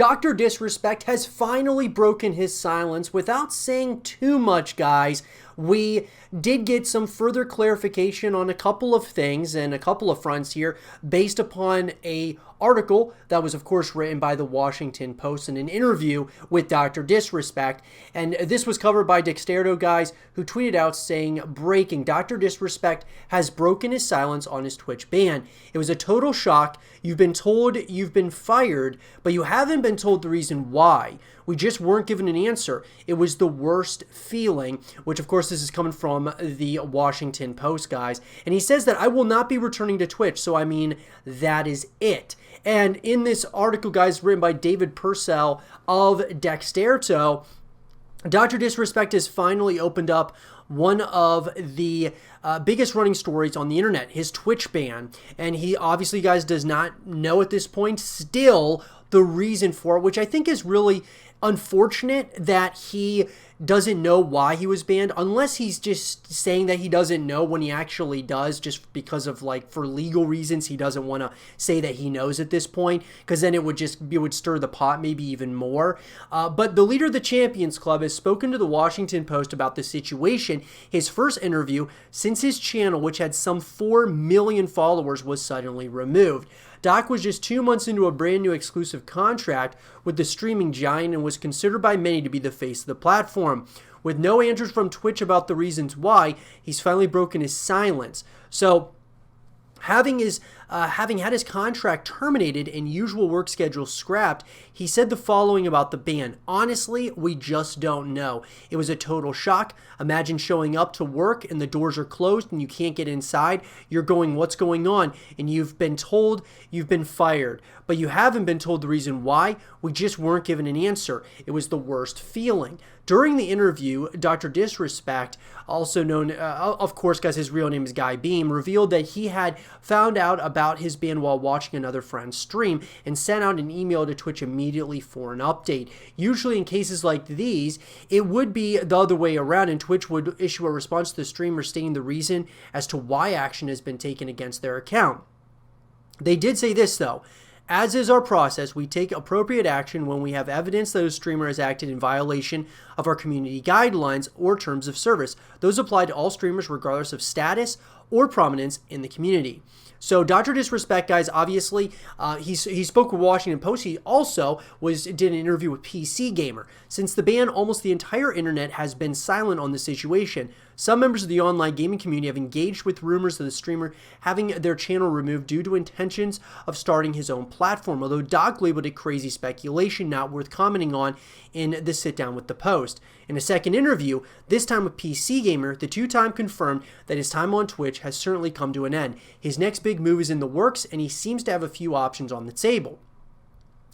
Dr. Disrespect has finally broken his silence without saying too much, guys. We did get some further clarification on a couple of things and a couple of fronts here based upon a article that was, of course, written by the Washington Post in an interview with Dr. Disrespect. And this was covered by Dexerto, guys, who tweeted out saying, breaking, Dr. Disrespect has broken his silence on his Twitch ban. It was a total shock. You've been told you've been fired, but you haven't been told the reason why. We just weren't given an answer. It was the worst feeling, which of course this is coming from the Washington Post, guys. And he says that I will not be returning to Twitch. So, I mean, that is it. And in this article, guys, written by David Purcell of Dexerto, Dr. Disrespect has finally opened up one of the biggest running stories on the internet, his Twitch ban. And he obviously, guys, does not know at this point still the reason for it, which I think is really unfortunate that he doesn't know why he was banned, unless he's just saying that he doesn't know when he actually does, just because of, like, for legal reasons, he doesn't want to say that he knows at this point, because then it would stir the pot maybe even more. But the leader of the Champions Club has spoken to the Washington Post about the situation. His first interview since his channel, which had some 4 million followers, was suddenly removed. Doc was just 2 months into a brand new exclusive contract with the streaming giant and was considered by many to be the face of the platform. With no answers from Twitch about the reasons why, he's finally broken his silence. So, having had his contract terminated and usual work schedule scrapped, he said the following about the ban. Honestly, we just don't know. It was a total shock. Imagine showing up to work and the doors are closed and you can't get inside. You're going, what's going on? And you've been told you've been fired. But you haven't been told the reason why. We just weren't given an answer. It was the worst feeling. During the interview, Dr. Disrespect, also known, of course, guys, his real name is Guy Beam, revealed that he had found out about his ban while watching another friend's stream and sent out an email to Twitch immediately for an update. Usually in cases like these, it would be the other way around, and Twitch would issue a response to the streamer stating the reason as to why action has been taken against their account. They did say this, though. As is our process, we take appropriate action when we have evidence that a streamer has acted in violation of our community guidelines or terms of service. Those apply to all streamers regardless of status or prominence in the community. So Dr. Disrespect, guys, obviously, he spoke with Washington Post. He also did an interview with PC Gamer. Since the ban, almost the entire internet has been silent on the situation. Some members of the online gaming community have engaged with rumors of the streamer having their channel removed due to intentions of starting his own platform, although Doc labeled it crazy speculation not worth commenting on in the sit-down with the Post. In a second interview, this time with PC Gamer, the two-time confirmed that his time on Twitch has certainly come to an end. His next big move is in the works, and he seems to have a few options on the table.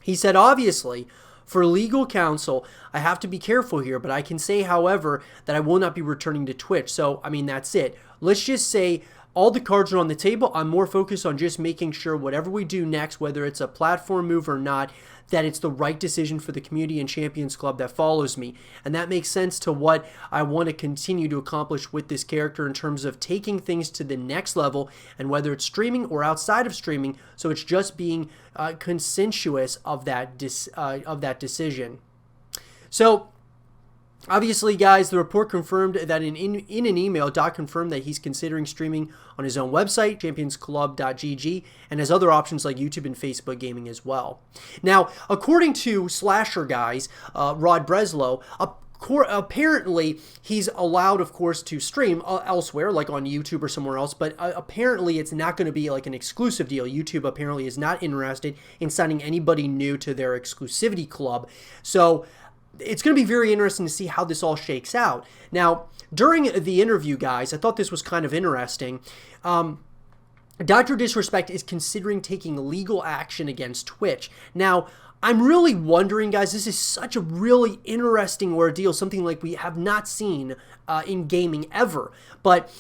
He said, obviously, for legal counsel, I have to be careful here, but I can say, however, that I will not be returning to Twitch. So, I mean, that's it. Let's just say all the cards are on the table. I'm more focused on just making sure whatever we do next, whether it's a platform move or not, that it's the right decision for the community and Champions Club that follows me. And that makes sense to what I want to continue to accomplish with this character in terms of taking things to the next level, and whether it's streaming or outside of streaming, so it's just being consensuous of that decision. So, obviously, guys, the report confirmed that in an email, Doc confirmed that he's considering streaming on his own website, championsclub.gg, and has other options like YouTube and Facebook gaming as well. Now, according to Slasher, guys, Rod Breslow, apparently he's allowed, of course, to stream elsewhere, like on YouTube or somewhere else, but apparently it's not going to be like an exclusive deal. YouTube apparently is not interested in signing anybody new to their exclusivity club. So it's going to be very interesting to see how this all shakes out. Now, during the interview, guys, I thought this was kind of interesting. Dr. Disrespect is considering taking legal action against Twitch. Now, I'm really wondering, guys, this is such a really interesting ordeal, something like we have not seen in gaming ever. But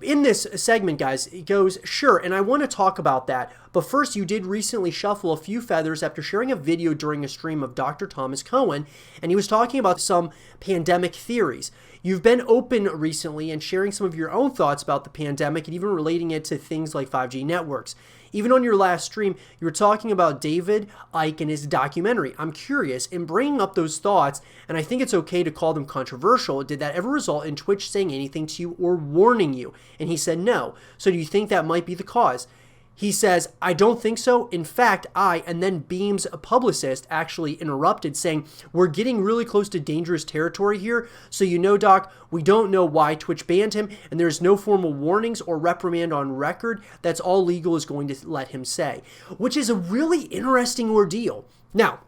in this segment, guys, it goes, sure, and I want to talk about that. But first, you did recently shuffle a few feathers after sharing a video during a stream of Dr. Thomas Cohen, and he was talking about some pandemic theories. You've been open recently and sharing some of your own thoughts about the pandemic and even relating it to things like 5G networks. Even on your last stream, you were talking about David Icke and his documentary. I'm curious, in bringing up those thoughts, and I think it's okay to call them controversial, did that ever result in Twitch saying anything to you or warning you? And he said no. So do you think that might be the cause? He says, I don't think so. In fact, and then Beam's publicist actually interrupted saying, we're getting really close to dangerous territory here. So you know, Doc, we don't know why Twitch banned him, and there's no formal warnings or reprimand on record. That's all legal is going to let him say, which is a really interesting ordeal. Now,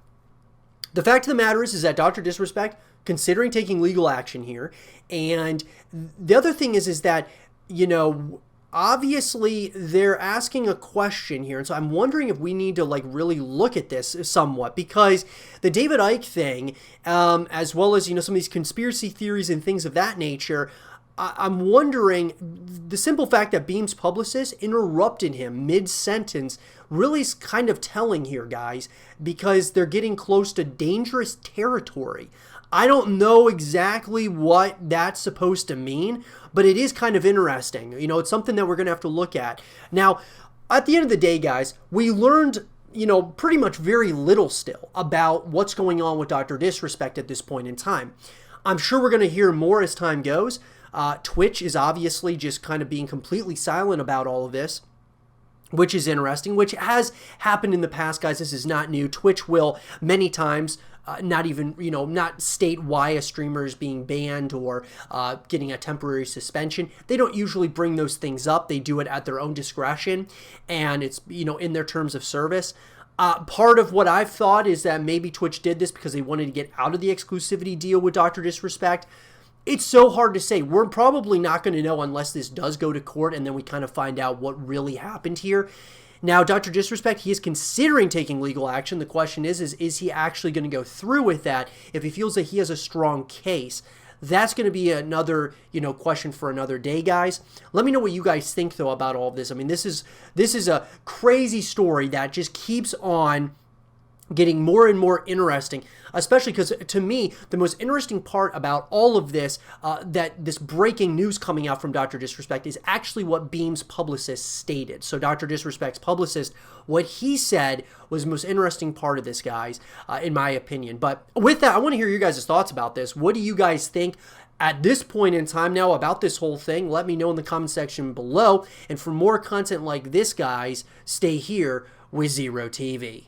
the fact of the matter is that Dr. Disrespect, considering taking legal action here, and the other thing is that, you know, obviously, they're asking a question here, and so I'm wondering if we need to like really look at this somewhat, because the David Icke thing, as well as, you know, some of these conspiracy theories and things of that nature, I'm wondering, the simple fact that Beam's publicist interrupted him mid-sentence really is kind of telling here, guys, because they're getting close to dangerous territory. I don't know exactly what that's supposed to mean, but it is kind of interesting. You know, it's something that we're going to have to look at. Now, at the end of the day, guys, we learned, you know, pretty much very little still about what's going on with Dr. Disrespect at this point in time. I'm sure we're going to hear more as time goes. Twitch is obviously just kind of being completely silent about all of this, which is interesting, which has happened in the past, guys. This is not new. Twitch will many times not even, you know, not state why a streamer is being banned or getting a temporary suspension. They don't usually bring those things up. They do it at their own discretion, and it's, you know, in their terms of service. Part of what I've thought is that maybe Twitch did this because they wanted to get out of the exclusivity deal with Dr. Disrespect. It's so hard to say. We're probably not going to know unless this does go to court and then we kind of find out what really happened here. Now, Dr. Disrespect, he is considering taking legal action. The question is he actually going to go through with that if he feels that he has a strong case? That's going to be another, you know, question for another day, guys. Let me know what you guys think, though, about all of this. I mean, this is a crazy story that just keeps on getting more and more interesting, especially because, to me, the most interesting part about all of this, that this breaking news coming out from Dr. Disrespect, is actually what Beam's publicist stated. So Dr. Disrespect's publicist, what he said was the most interesting part of this, guys, in my opinion. But with that, I want to hear your guys' thoughts about this. What do you guys think at this point in time now about this whole thing? Let me know in the comment section below. And for more content like this, guys, stay here with Zero TV.